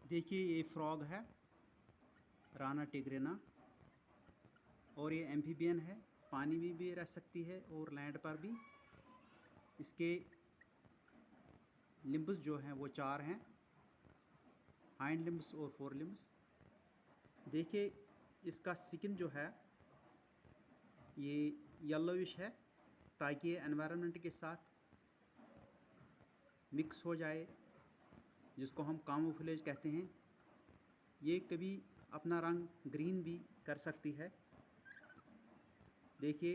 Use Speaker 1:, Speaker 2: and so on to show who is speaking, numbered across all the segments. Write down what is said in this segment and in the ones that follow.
Speaker 1: देखिए ये फ्रॉग है, राना टिग्रिना, और ये एम्फीबियन है, पानी में भी रह सकती है और लैंड पर भी। इसके लिम्ब्स जो हैं वो 4 हैं, हाइंड लिम्ब्स और फोर लिम्ब्स। देखिए इसका स्किन जो है ये येलोविश है, ताकि ये एनवायरनमेंट के साथ मिक्स हो जाए, जिसको हम कामोफ्लेज कहते हैं। ये कभी अपना रंग ग्रीन भी कर सकती है। देखिए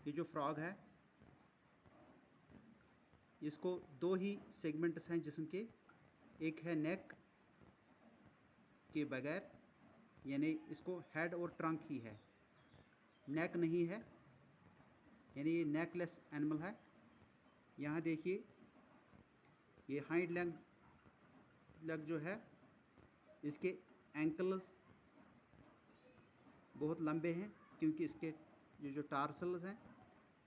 Speaker 1: ये जो फ्रॉग है इसको 2 ही सेगमेंट्स हैं जिस्म के, एक है नेक के बगैर, यानी इसको हेड और ट्रंक ही है, नेक नहीं है, यानी ये नेकलेस एनिमल है। यहाँ देखिए ये हाइंड लेग जो है इसके एंकल्स बहुत लंबे हैं, क्योंकि इसके जो टार्सल्स हैं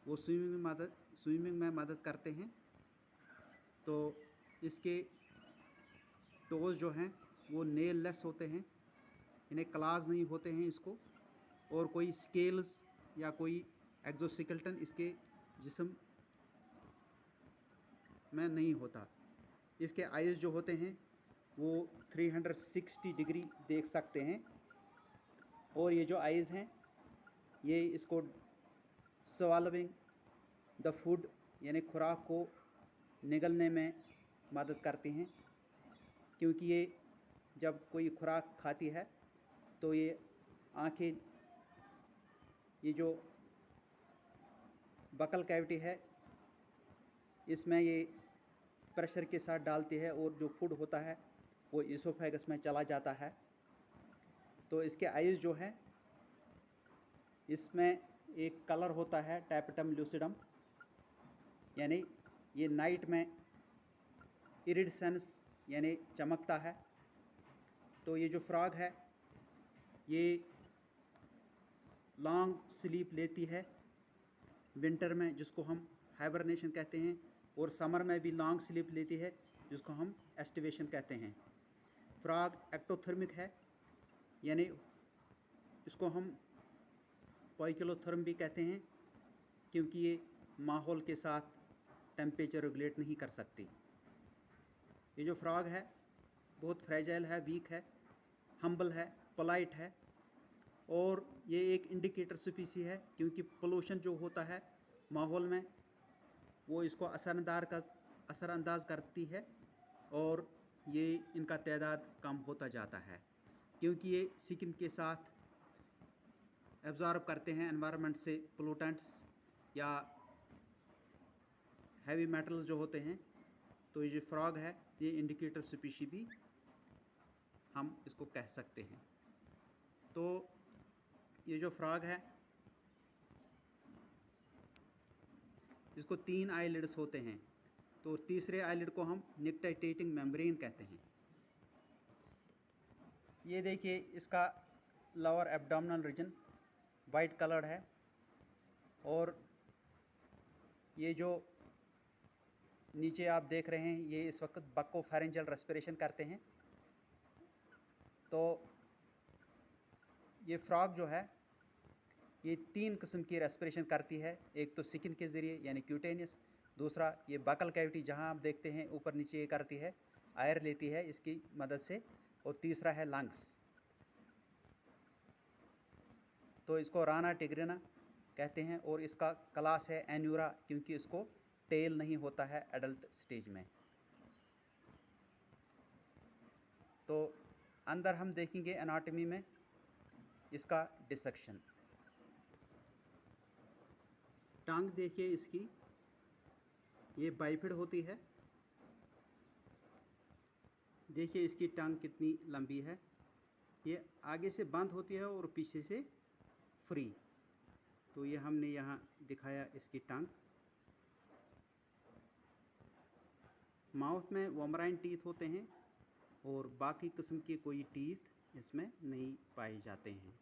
Speaker 1: वो स्विमिंग में मदद करते हैं। तो इसके टोज़ जो हैं वो नेल लेस होते हैं, इन्हें क्लास नहीं होते हैं इसको, और कोई स्केल्स या कोई एक्सोस्केलेटन इसके जिस्म में नहीं होता। इसके आइज़ जो होते हैं वो 360 डिग्री देख सकते हैं, और ये जो आइज़ हैं ये इसको स्वॉलोइंग द फूड यानी खुराक को निगलने में मदद करती हैं, क्योंकि ये जब कोई खुराक खाती है तो ये आँखें, ये जो बकल कैविटी है इसमें ये प्रेशर के साथ डालती है, और जो फूड होता है वो इसोफेगस में चला जाता है। तो इसके आइज़ जो है इसमें एक कलर होता है टैपेटम लूसिडम, यानी ये नाइट में इरिडेसेंस यानी चमकता है। तो ये जो फ्रॉग है ये लॉन्ग स्लीप लेती है विंटर में, जिसको हम हाइबरनेशन कहते हैं, और समर में भी लॉन्ग स्लीप लेती है, जिसको हम एस्टिवेशन कहते हैं। फ्रॉग एक्टोथर्मिक है, यानी इसको हम पॉइकिलोथर्म भी कहते हैं, क्योंकि ये माहौल के साथ टेम्परेचर रेगुलेट नहीं कर सकती। ये जो फ्रॉग है बहुत फ्रेजाइल है, वीक है, हम्बल है, पोलाइट है, और ये एक इंडिकेटर स्पीसी है, क्योंकि पोल्यूशन जो होता है माहौल में वो इसको असरअंदाज करती है, और ये इनका तादाद कम होता जाता है, क्योंकि ये स्किन के साथ एब्जॉर्ब करते हैं एनवायरनमेंट से पोल्यूटेंट्स या हैवी मेटल्स जो होते हैं। तो ये जो फ्रॉग है ये इंडिकेटर स्पीशी भी हम इसको कह सकते हैं। तो ये जो फ्रॉग है इसको 3 आईलिड्स होते हैं, तो तीसरे आईलिड को हम निक्टाइटेटिंग मेम्ब्रेन कहते हैं। ये देखिए इसका lower abdominal region white coloured है, और ये जो नीचे आप देख रहे हैं ये इस वक्त बक्कोफेरेंजियल रेस्पिरेशन करते हैं। तो ये फ्रॉग जो है ये 3 किस्म की रेस्पिरेशन करती है, एक तो स्किन के ज़रिए यानी क्यूटेनियस, दूसरा ये बकल कैविटी जहां आप देखते हैं ऊपर नीचे ये करती है, एयर लेती है इसकी मदद से, और तीसरा है लंग्स। तो इसको राना टिग्रिना कहते हैं, और इसका क्लास है एन्यूरा, क्योंकि इसको टेल नहीं होता है एडल्ट स्टेज में। तो अंदर हम देखेंगे एनाटॉमी में इसका डिसेक्शन। टांग देखिए इसकी, ये बाइफिड होती है। देखिए इसकी टांग कितनी लंबी है, ये आगे से बंद होती है और पीछे से फ्री। तो ये हमने यहाँ दिखाया इसकी टांग। माउथ में वोमराइन टीथ होते हैं, और बाकी किस्म के कोई टीथ इसमें नहीं पाए जाते हैं।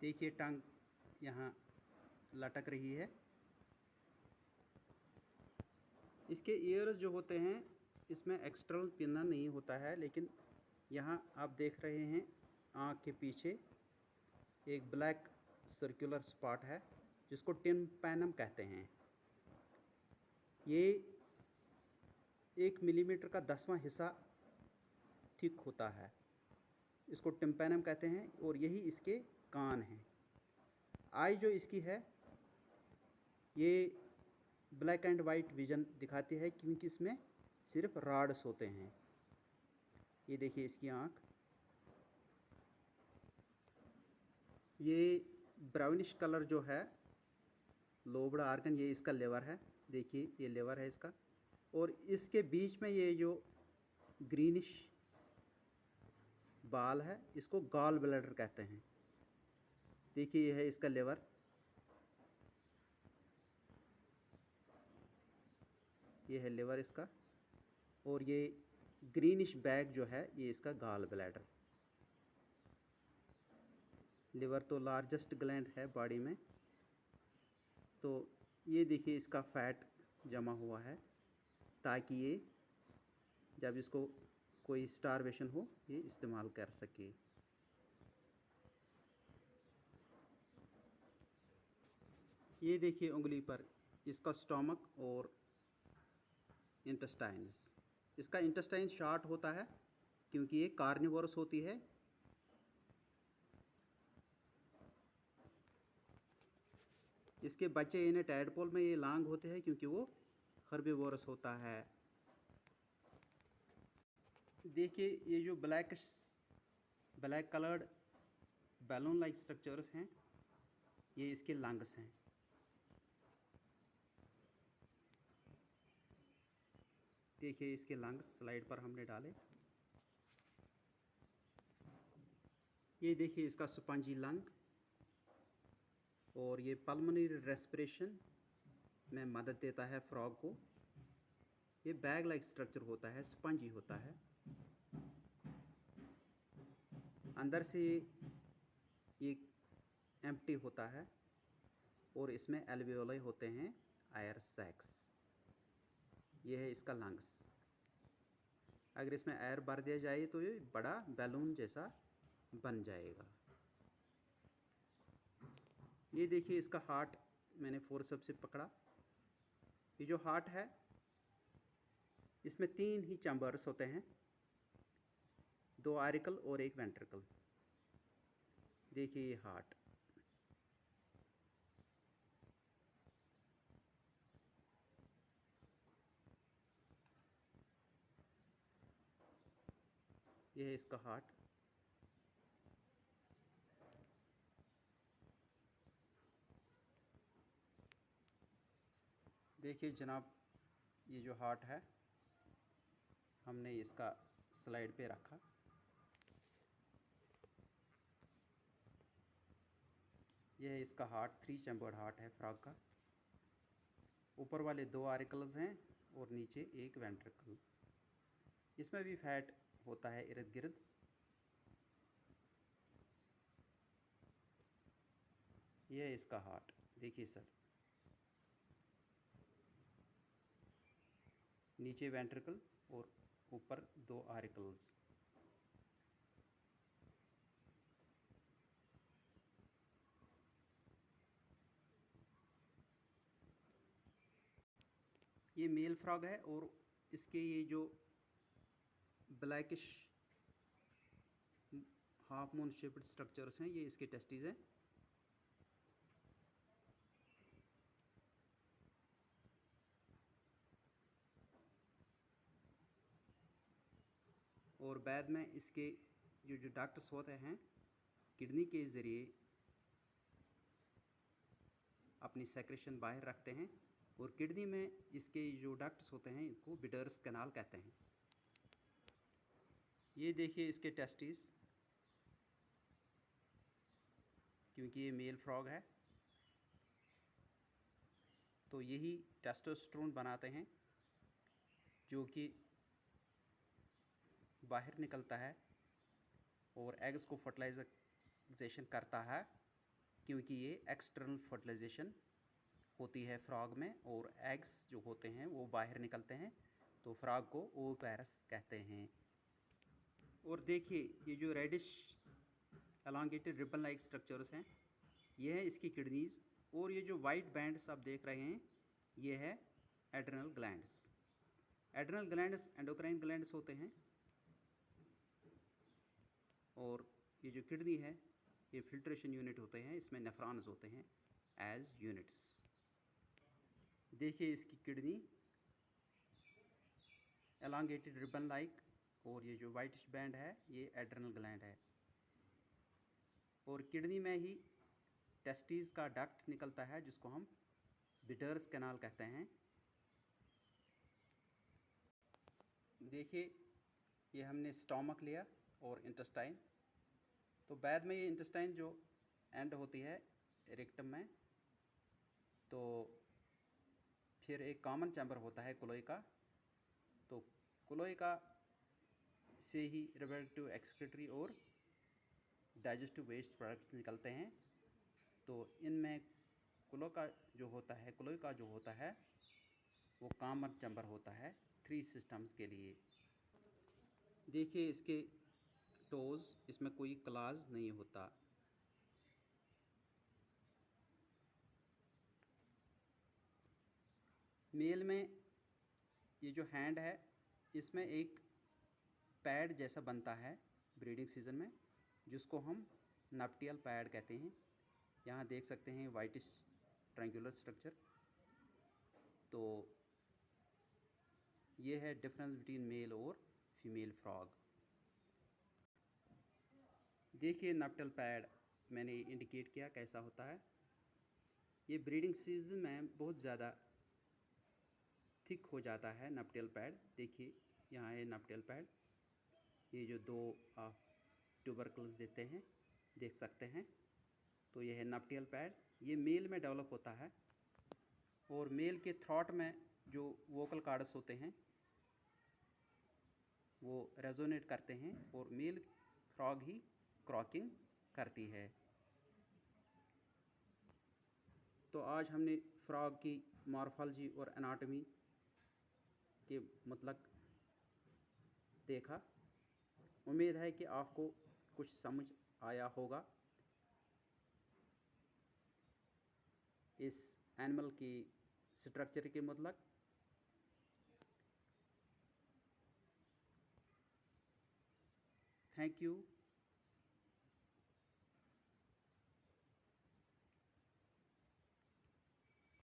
Speaker 1: देखिए टांग यहाँ लटक रही है। इसके ईयर्स जो होते हैं इसमें एक्सटर्नल पिन्ना नहीं होता है, लेकिन यहाँ आप देख रहे हैं आँख के पीछे एक ब्लैक सर्कुलर स्पॉट है जिसको टिम्पैनम कहते हैं। ये 1 मिलीमीटर का 10वां हिस्सा थिक होता है, इसको टिम्पैनम कहते हैं, और यही इसके कान हैं। आई जो इसकी है ये ब्लैक एंड वाइट विजन दिखाती है क्योंकि इसमें सिर्फ रॉड्स होते हैं। ये देखिए इसकी आँख, ये ब्राउनिश कलर जो है लोबड़ा आर्गन, ये इसका लेवर है। देखिए ये लेवर है इसका, और इसके बीच में ये जो ग्रीनिश बाल है इसको गॉल ब्लैडर कहते हैं। देखिए ये है इसका लेवर, ये है लेवर इसका, और ये ग्रीनिश बैग जो है ये इसका गॉल ब्लैडर। लिवर तो लार्जेस्ट ग्लैंड है बॉडी में। तो ये देखिए इसका फैट जमा हुआ है ताकि ये जब इसको कोई स्टारवेशन हो ये इस्तेमाल कर सके। ये देखिए उंगली पर इसका स्टोमक और इंटेस्टाइन्स। इसका इंटेस्टाइन शॉर्ट होता है क्योंकि ये कार्निवोरस होती है। इसके बच्चे इन्हें टैडपोल में ये लॉन्ग होते हैं क्योंकि वो हर्बीवोरस होता है। देखिए ये जो black coloured balloon like structures हैं ये इसके लंग्स हैं। देखिए इसके लंग्स स्लाइड पर हमने डाले। ये देखिए इसका स्पंजी लंग, और ये पल्मोनरी रेस्पिरेशन में मदद देता है फ्रॉग को। ये बैग लाइक स्ट्रक्चर होता है, स्पंजी होता है। अंदर से ये एम्प्टी होता है और इसमें एल्वियोलाई होते हैं, एयर सैक्स। ये है इसका लंग्स। अगर इसमें एयर भर दिया जाए तो ये बड़ा बैलून जैसा बन जाएगा। ये देखिए इसका हार्ट मैंने फोर्सेप्स से पकड़ा। ये जो हार्ट है इसमें 3 ही चैम्बर्स होते हैं, 2 आरिकल और 1 वेंट्रिकल। देखिए ये हार्ट, ये है इसका हार्ट। देखिए जनाब ये जो हार्ट है हमने इसका स्लाइड पे रखा। यह है इसका हार्ट, 3 चैम्बर्ड हार्ट है फ्रॉग का। ऊपर वाले 2 आरिकल्स हैं और नीचे 1 वेंट्रिकल। इसमें भी फैट होता है इर्द गिर्द। यह है इसका हार्ट, देखिए सर, नीचे वेंट्रिकल और ऊपर 2 आरिकल्स। ये मेल फ्रॉग है और इसके ये जो blackish half moon shaped structures हैं ये इसके टेस्टिस हैं। और बाद में इसके जो डक्ट्स होते हैं किडनी के ज़रिए अपनी सेक्रेशन बाहर रखते हैं, और किडनी में इसके जो डक्ट्स होते हैं इनको बिडर्स कैनाल कहते हैं। ये देखिए इसके टेस्टिस, क्योंकि ये मेल फ्रॉग है तो यही टेस्टोस्टेरोन बनाते हैं जो कि बाहर निकलता है और एग्स को फर्टिलाइजेशन करता है, क्योंकि ये एक्सटर्नल फर्टिलाइजेशन होती है फ्रॉग में और एग्स जो होते हैं वो बाहर निकलते हैं, तो फ्रॉग को ओविपेरस कहते हैं। और देखिए ये जो reddish elongated ribbon like structures हैं, ये है इसकी किडनीज, और ये जो वाइट बैंड्स आप देख रहे हैं ये है adrenal glands. Adrenal glands endocrine glands होते हैं, और ये जो किडनी है ये फिल्ट्रेशन यूनिट होते हैं, इसमें नेफ्रॉन्स होते हैं एज यूनिट्स। देखिए इसकी किडनी एलोंगेटेड रिबन लाइक, और ये जो वाइटिश बैंड है ये एड्रेनल ग्लैंड है, और किडनी में ही टेस्टिस का डक्ट निकलता है जिसको हम बिटर्स कैनाल कहते हैं। देखिए ये हमने स्टोमक लिया और इंटेस्टाइन, तो बाद में ये इंटेस्टाइन जो एंड होती है रेक्टम में, तो फिर एक कॉमन चैम्बर होता है क्लोएका, तो क्लोएका से ही रिप्रोडक्टिव एक्सक्रीटरी और डाइजेस्टिव वेस्ट प्रोडक्ट्स निकलते हैं। तो इनमें क्लोएका जो होता है वो कॉमन चैम्बर होता है 3 सिस्टम्स के लिए। देखिए इसके टोज, इसमें कोई क्लाज नहीं होता। मेल में ये जो हैंड है इसमें एक पैड जैसा बनता है ब्रीडिंग सीजन में, जिसको हम नप्टियल पैड कहते हैं। यहाँ देख सकते हैं वाइटिश ट्रायंगुलर स्ट्रक्चर। तो ये है डिफरेंस बिटवीन मेल और फीमेल फ्रॉग। देखिए नप्टियल पैड मैंने इंडिकेट किया कैसा होता है। ये ब्रीडिंग सीजन में बहुत ज़्यादा थिक हो जाता है नप्टियल पैड। देखिए यहाँ है नप्टियल पैड, ये जो 2 ट्यूबरकल्स देते हैं देख सकते हैं। तो ये है नप्टियल पैड, ये मेल में डेवलप होता है, और मेल के थ्रॉट में जो वोकल कॉर्ड्स होते हैं वो रेजोनेट करते हैं, और मेल फ्रॉग ही क्रॉकिंग करती है। तो आज हमने फ्रॉग की मॉर्फोलॉजी और एनाटॉमी के मतलब देखा। उम्मीद है कि आपको कुछ समझ आया होगा इस एनिमल की स्ट्रक्चर के मतलब। Thank you.